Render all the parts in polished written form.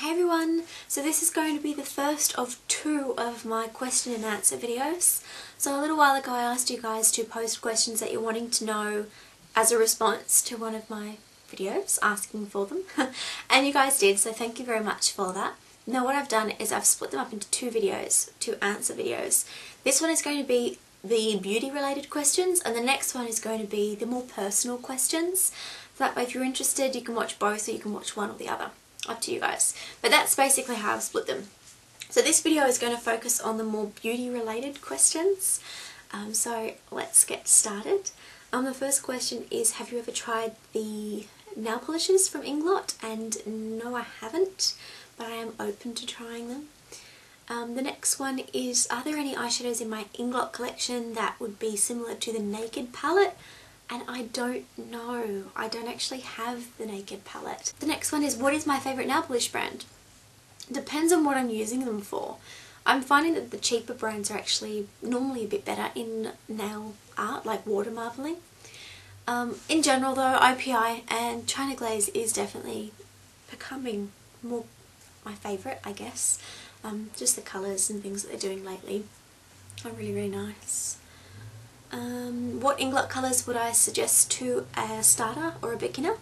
Hey everyone, so this is going to be the first of two of my question and answer videos. So a little while ago I asked you guys to post questions that you're wanting to know as a response to one of my videos, asking for them. And you guys did, so thank you very much for that. Now what I've done is I've split them up into two videos, two answer videos. This one is going to be the beauty related questions and the next one is going to be the more personal questions. So that way if you're interested you can watch both or you can watch one or the other. Up to you guys. But that's basically how I've split them. So this video is going to focus on the more beauty related questions. So let's get started. The first question is, have you ever tried the nail polishes from Inglot? And no, I haven't, but I am open to trying them. The next one is, are there any eyeshadows in my Inglot collection that would be similar to the Naked palette? And I don't know. I don't actually have the Naked palette. The next one is, what is my favourite nail polish brand? Depends on what I'm using them for. I'm finding that the cheaper brands are actually normally a bit better in nail art, like water marbling. In general though, IPI and China Glaze is definitely becoming more my favourite, I guess. Just the colours and things that they're doing lately are really, really nice. What Inglot colours would I suggest to a starter or a beginner?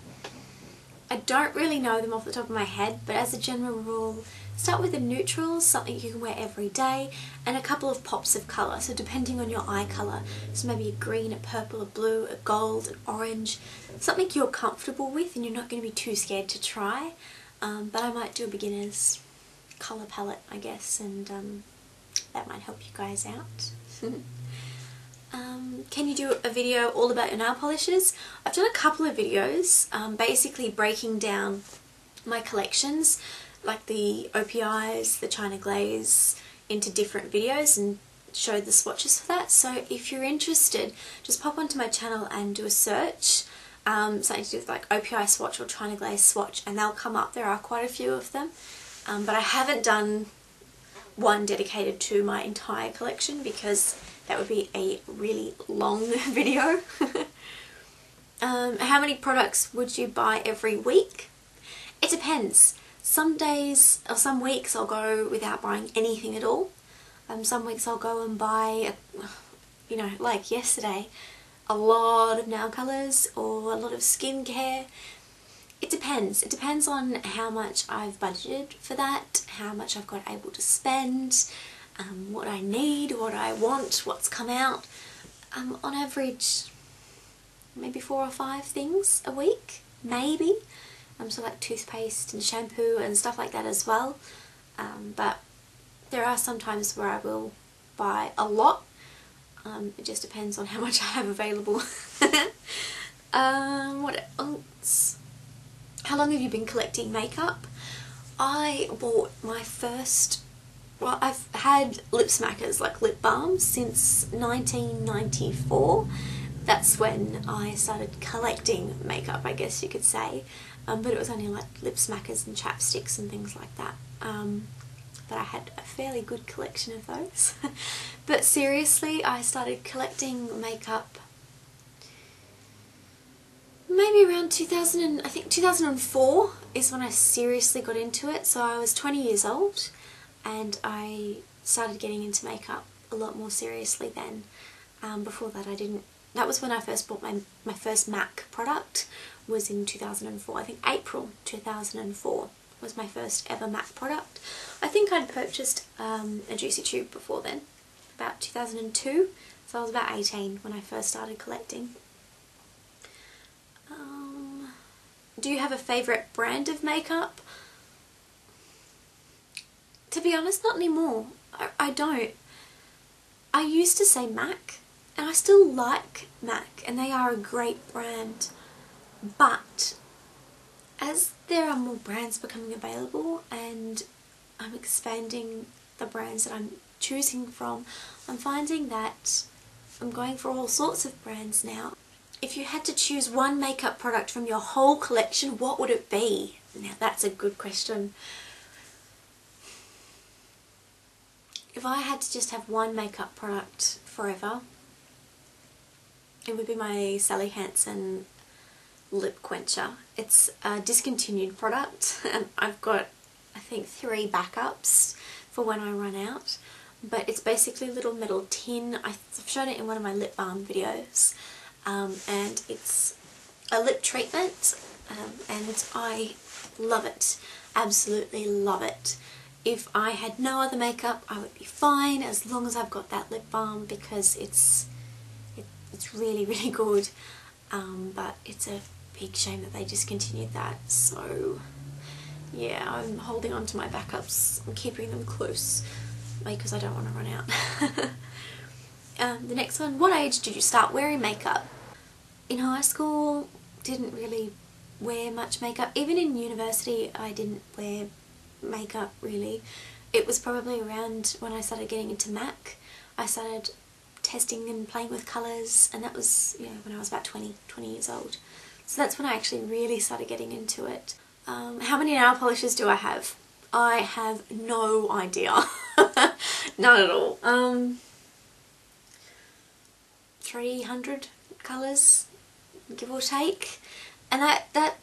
I don't really know them off the top of my head, but as a general rule, start with the neutrals, something you can wear every day, and a couple of pops of colour, so depending on your eye colour. So maybe a green, a purple, a blue, a gold, an orange, something you're comfortable with and you're not going to be too scared to try. But I might do a beginner's colour palette, I guess, and that might help you guys out. Can you do a video all about your nail polishes? I've done a couple of videos basically breaking down my collections, like the OPIs, the China Glaze, into different videos and showed the swatches for that. So if you're interested, just pop onto my channel and do a search, something to do with like OPI swatch or China Glaze swatch, and they'll come up. There are quite a few of them, but I haven't done one dedicated to my entire collection because that would be a really long video. How many products would you buy every week? It depends. Some days or some weeks I'll go without buying anything at all. Some weeks I'll go and buy, you know, like yesterday, a lot of nail colours or a lot of skincare. It depends. It depends on how much I've budgeted for that, how much I've got able to spend, what I need, what I want, what's come out. On average, maybe 4 or 5 things a week, maybe. So like toothpaste and shampoo and stuff like that as well. But there are some times where I will buy a lot. It just depends on how much I have available. What else? How long have you been collecting makeup? I bought my first, well, I've had lip smackers, like lip balms, since 1994. That's when I started collecting makeup, I guess you could say. But it was only like lip smackers and chapsticks and things like that. But I had a fairly good collection of those. But seriously, I started collecting makeup maybe around 2004 is when I seriously got into it. So I was 20 years old and I started getting into makeup a lot more seriously then. Before that I didn't. That was when I first bought my first MAC product, was in 2004. I think April 2004 was my first ever MAC product. I think I'd purchased a Juicy Tube before then, about 2002. So I was about 18 when I first started collecting. Do you have a favourite brand of makeup? To be honest, not anymore. I don't. I used to say MAC, and I still like MAC, and they are a great brand. But as there are more brands becoming available and I'm expanding the brands that I'm choosing from, I'm finding that I'm going for all sorts of brands now. If you had to choose one makeup product from your whole collection, what would it be? Now that's a good question. If I had to just have one makeup product forever, it would be my Sally Hansen lip quencher. It's a discontinued product and I've got I think 3 backups for when I run out. But it's basically a little metal tin. I've shown it in one of my lip balm videos. And it's a lip treatment, and I love it. Absolutely love it. If I had no other makeup, I would be fine as long as I've got that lip balm, because it's really, really good. But it's a big shame that they discontinued that. So yeah, I'm holding on to my backups. I'm keeping them close because I don't want to run out. The next one, what age did you start wearing makeup? In high school, didn't really wear much makeup. Even in university, I didn't wear makeup really. It was probably around when I started getting into MAC. I started testing and playing with colours, and that was, you know, when I was about 20 years old. So that's when I actually really started getting into it. How many nail polishes do I have? I have no idea. None at all. 300 colours, give or take, and that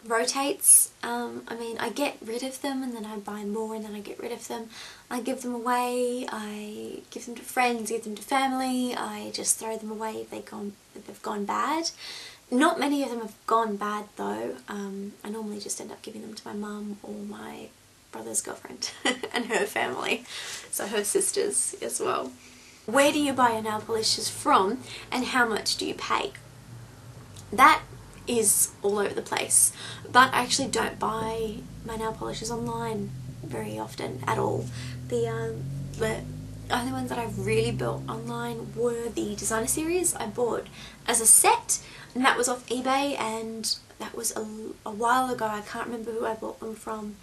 rotates. I mean, I get rid of them and then I buy more and then I get rid of them. I give them away, I give them to friends, give them to family, I just throw them away if they've gone bad. Not many of them have gone bad though. I normally just end up giving them to my mum or my brother's girlfriend and her family, so her sisters as well. Where do you buy your nail polishes from, and how much do you pay? That is all over the place, but I actually don't buy my nail polishes online very often at all. The only ones that I've really built online were the designer series I bought as a set, and that was off eBay, and that was a while ago. I can't remember who I bought them from.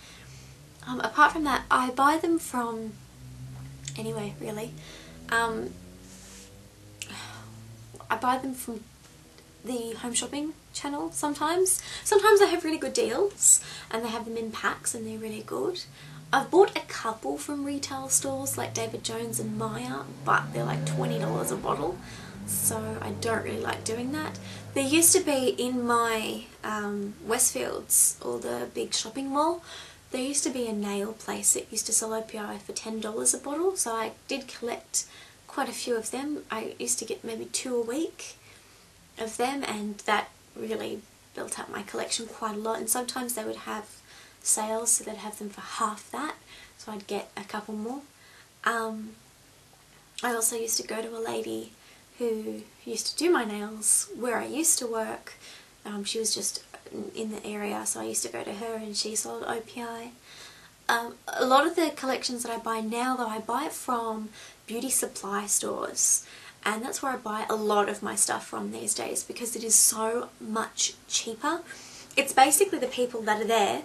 Apart from that, I buy them from anywhere really. I buy them from the home shopping channel sometimes. Sometimes they have really good deals and they have them in packs and they're really good. I've bought a couple from retail stores like David Jones and Maya, but they're like $20 a bottle, so I don't really like doing that. There used to be in my Westfields, or the big shopping mall, there used to be a nail place that used to sell OPI for $10 a bottle, so I did collect quite a few of them. I used to get maybe 2 a week of them, and that really built up my collection quite a lot. And sometimes they would have sales, so they'd have them for half that, so I'd get a couple more. I also used to go to a lady who used to do my nails where I used to work. She was just in the area, so I used to go to her and she sold OPI. A lot of the collections that I buy now though, I buy it from beauty supply stores, and that's where I buy a lot of my stuff from these days because it is so much cheaper. It's basically the people that are there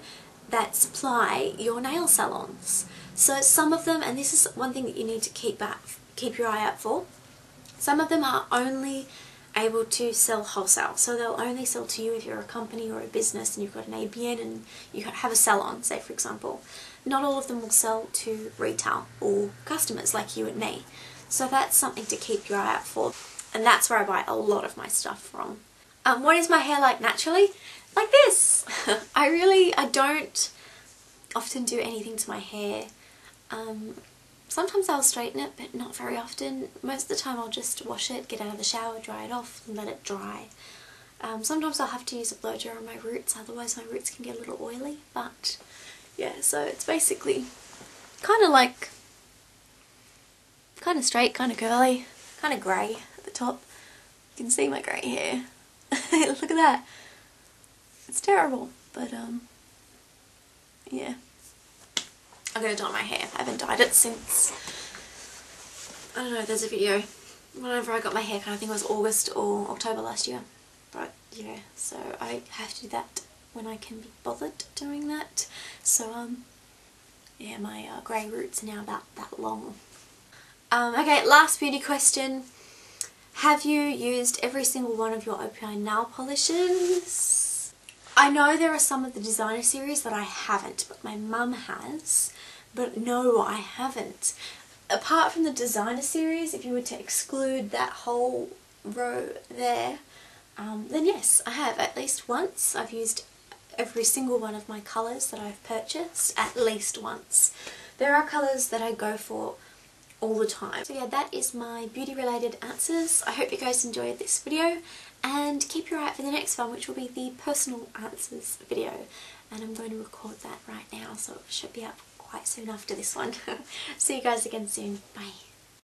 that supply your nail salons. So some of them, and this is one thing that you need to keep your eye out for, some of them are only able to sell wholesale, so they'll only sell to you if you're a company or a business and you've got an ABN and you have a salon, say for example. Not all of them will sell to retail or customers like you and me, so that's something to keep your eye out for, and that's where I buy a lot of my stuff from. What is my hair like naturally? Like this! I don't often do anything to my hair. Sometimes I'll straighten it, but not very often. Most of the time I'll just wash it, get out of the shower, dry it off and let it dry. Sometimes I'll have to use a blow dryer on my roots, otherwise my roots can get a little oily, but yeah, so it's basically kind of like, kind of straight, kind of curly, kind of grey at the top. You can see my grey hair. Look at that. It's terrible, but yeah. I'm going to dye my hair. I haven't dyed it since, I don't know, there's a video whenever I got my hair cut. I think it was August or October last year. But yeah, so I have to do that when I can be bothered doing that. So yeah, my grey roots are now about that long. Okay, last beauty question. Have you used every single one of your OPI nail polishes? I know there are some of the designer series that I haven't, but my mum has. But no, I haven't. Apart from the designer series, if you were to exclude that whole row there, then yes, I have. At least once I've used every single one of my colours that I've purchased at least once. There are colours that I go for all the time. So yeah, that is my beauty related answers. I hope you guys enjoyed this video, and keep your eye out for the next one, which will be the personal answers video, and I'm going to record that right now, so it should be up quite soon after this one. See you guys again soon. Bye.